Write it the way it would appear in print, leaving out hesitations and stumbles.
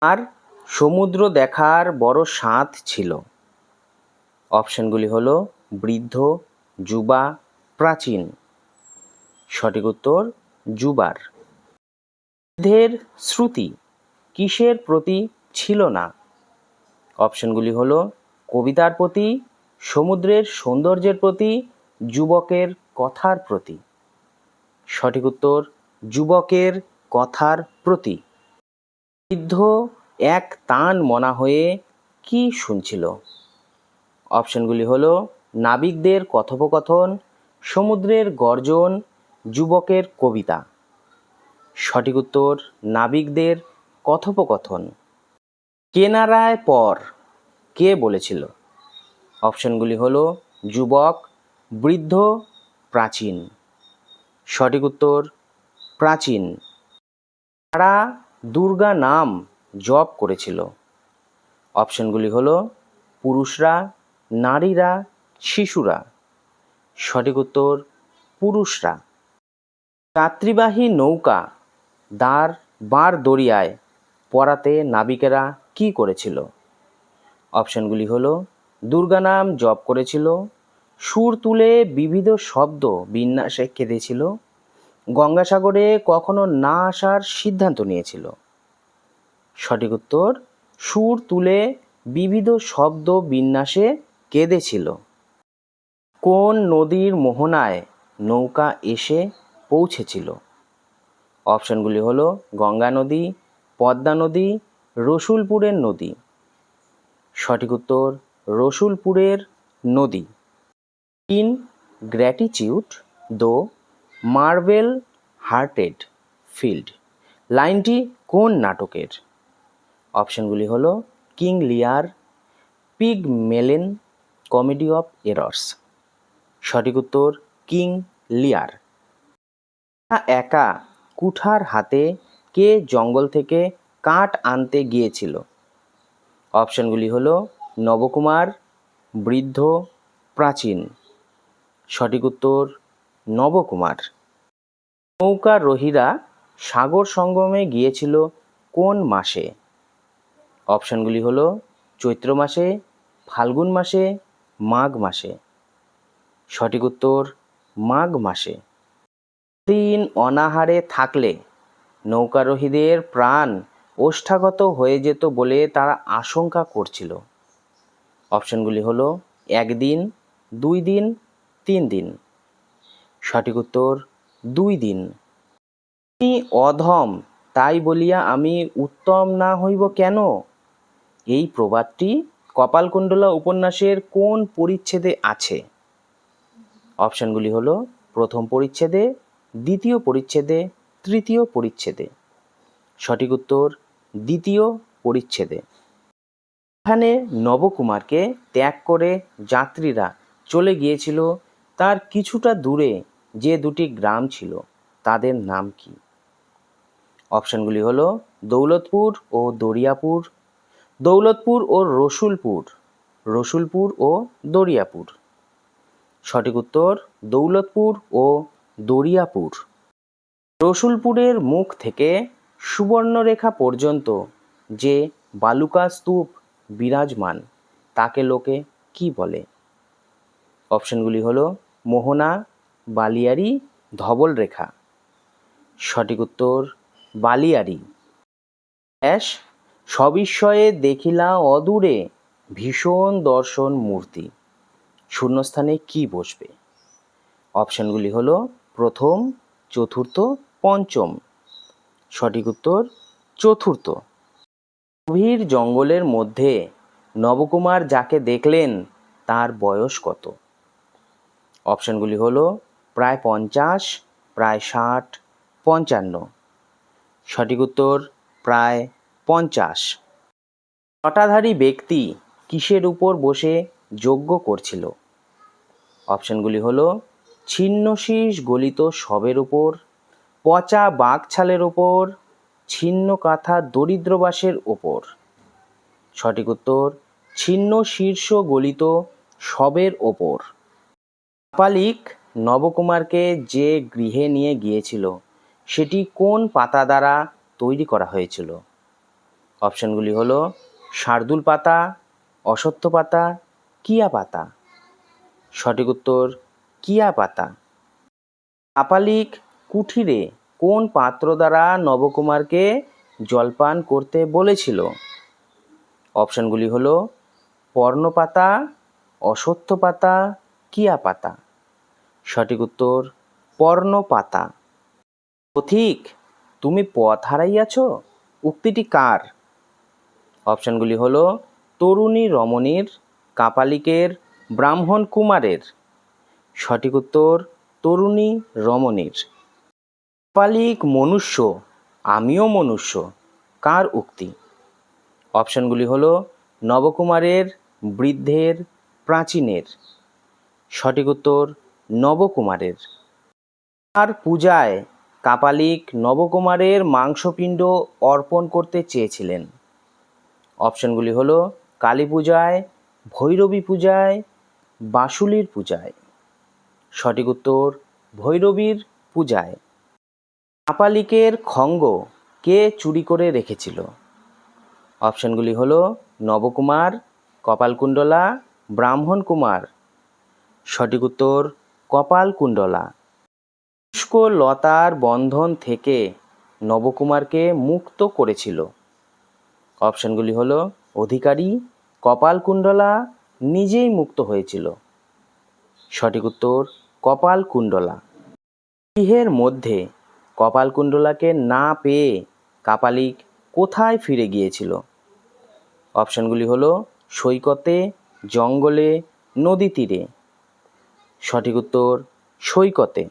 আর সমুদ্র দেখার বড় স্বাদ ছিল। অপশনগুলি হলো বৃদ্ধ, যুবা, প্রাচীন। সঠিক উত্তর যুবার। বৃদ্ধের শ্রুতি কিসের প্রতি ছিল না? অপশনগুলি হলো কবিতার প্রতি, সমুদ্রের সৌন্দর্যের প্রতি, যুবকের কথার প্রতি। সঠিক উত্তর যুবকের কথার প্রতি। বৃদ্ধ এক তান মনা হয়ে কি শুনছিল? অপশনগুলি হলো নাবিকদের কথোপকথন, সমুদ্রের গর্জন, যুবকের কবিতা। সঠিক উত্তর নাবিকদের কথোপকথন। কেনারায় পর কে বলেছিল? অপশনগুলি হলো যুবক, বৃদ্ধ, প্রাচীন। সঠিক উত্তর প্রাচীন। কারা দুর্গা নাম জপ করেছিল? অপশনগুলি হলো পুরুষরা, নারীরা, শিশুরা। সঠিক উত্তর পুরুষরা। যাত্রীবাহী নৌকা বার দরিয়ায় পড়াতে নাবিকেরা কি করেছিল? অপশনগুলি হলো দুর্গা নাম জপ করেছিল, সুর তুলে বিবিধ শব্দ বিন্যাসে কেঁদেছিল, গঙ্গাসাগরে কখনো না আসার সিদ্ধান্ত নিয়েছিল। সঠিক উত্তর সুর তুলে বিবিধ শব্দ বিন্যাসে কেঁদেছিল। কোন নদীর মোহনায় নৌকা এসে পৌঁছেছিল? অপশনগুলি হলো গঙ্গা নদী, পদ্মা নদী, রসুলপুরের নদী। সঠিক উত্তর রসুলপুরের নদী। ইন গ্র্যাটিটিউড দো মার্বেল হার্টেড ফিল্ড লাইনটি কোন নাটকের? অপশনগুলি হলো কিং লিয়ার, পিগমেলিন, কমেডি অফ এরর্স। সঠিক উত্তর কিং লিয়ার। একা কুঠার হাতে কে জঙ্গল থেকে কাঠ আনতে গিয়েছিল? অপশনগুলি হলো নবকুমার, বৃদ্ধ, প্রাচীন। সঠিক উত্তর নবকুমার। নৌকারোহীরা সাগর সঙ্গমে গিয়েছিল কোন মাসে? অপশনগুলি হলো চৈত্র মাসে, ফাল্গুন মাসে, মাঘ মাসে। সঠিক উত্তর মাঘ মাসে। দিন অনাহারে থাকলে নৌকারোহীদের প্রাণ ওষ্ঠাগত হয়ে যেত বলে তারা আশঙ্কা করছিল। অপশনগুলি হলো 1 দিন, 2 দিন, 3 দিন। সঠিক উত্তর 2 দিন। আমি অধম, তাই বলিয়া আমি উত্তম না হইব কেন? এই প্রবাদটি কপালকুণ্ডলা উপন্যাসের কোন পরিচ্ছেদে আছে? অপশনগুলি হলো প্রথম পরিচ্ছেদে, দ্বিতীয় পরিচ্ছেদে, তৃতীয় পরিচ্ছেদে। সঠিক উত্তর দ্বিতীয় পরিচ্ছেদে। এখানে নবকুমারকে ত্যাগ করে যাত্রীরা চলে গিয়েছিল তার কিছুটা দূরে যে দুটি গ্রাম ছিল তাদের নাম কি? অপশনগুলি হলো দৌলতপুর ও দরিয়াপুর, দৌলতপুর ও রসুলপুর, রসুলপুর ও দরিয়াপুর। সঠিক উত্তর দৌলতপুর ও দরিয়াপুর। রসুলপুরের মুখ থেকে সুবর্ণরেখা পর্যন্ত যে বালুকা স্তূপ বিরাজমান তাকে লোকে কি বলে? অপশনগুলি হলো মোহনা, বালিয়ারি, ধবলরেখা। সঠিক উত্তর বালিয়ারি। সবিস্ময়ে দেখিলা অদূরে ভীষণ দর্শন মূর্তি শূন্যস্থানে কি বসবে? অপশনগুলি হলো প্রথম, চতুর্থ, পঞ্চম। সঠিক উত্তর চতুর্থ। গভীর জঙ্গলের মধ্যে নবকুমার যাকে দেখলেন তার বয়স কত? অপশনগুলি হলো প্রায় 50, প্রায় 60, 55। সঠিক উত্তর প্রায় 50। জটাধারী ব্যক্তি কিসের উপর বসে যজ্ঞ করছিল? অপশনগুলি হলো ছিন্নশীষ গলিত শবের উপর, পচা বাঘছালের ওপর, ছিন্ন কাঁথা দরিদ্রবাসের ওপর। সঠিক উত্তর ছিন্ন শীর্ষ গলিত শবের ওপর। কাপালিক নবকুমারকে যে গৃহে নিয়ে গিয়েছিল সেটি কোন পাতা দ্বারা তৈরি করা হয়েছিল? অপশানগুলি হলো শার্দুল পাতা, অশ্বত্থ পাতা, কিয়া পাতা। সঠিক উত্তর কিয়া পাতা। কাপালিক কুঠিরে কোন পাত্র দ্বারা নবকুমারকে জলপান করতে বলেছিল? অপশানগুলি হলো পর্ণপাতা, অশ্বত্থ পাতা, কিয়া পাতা। সঠিক উত্তর পর্ণপাতা। পথিক, তুমি পথ হারাইয়াছ উক্তিটি কার? অপশানগুলি হলো তরুণী রমণীর, কাপালিকের, ব্রাহ্মণ কুমারের। সঠিক উত্তর তরুণী রমণীর। কাপালিক মনুষ্য, আমিও মনুষ্য কার উক্তি? অপশানগুলি হলো নবকুমারের, বৃদ্ধের, প্রাচীনের। সঠিক উত্তর নবকুমারের। আর পূজায় কাপালিক নবকুমারের মাংসপিণ্ড অর্পণ করতে চেয়েছিলেন? অপশানগুলি হলো কালী পূজায়, ভৈরবী পূজায়, বাসুলির পূজায়। সঠিক উত্তর ভৈরবীর পূজায়। কাপালিকের খঙ্গ কে চুরি করে রেখেছিল? অপশানগুলি হলো নবকুমার, কপালকুণ্ডলা, ব্রাহ্মণ কুমার। সঠিক উত্তর কপালকুণ্ডলা। শুষ্ক লতার বন্ধন থেকে নবকুমারকে মুক্ত করেছিল? অপশানগুলি হলো অধিকারী, কপালকুণ্ডলা, নিজেই মুক্ত হয়েছিল। সঠিক উত্তর কপালকুণ্ডলা। গৃহের মধ্যে কপালকুণ্ডলাকে না পেয়ে কাপালিক কোথায় ফিরে গিয়েছিল? অপশানগুলি হলো সৈকতে, জঙ্গলে, নদী তীরে। সঠিক উত্তর সৈকতে।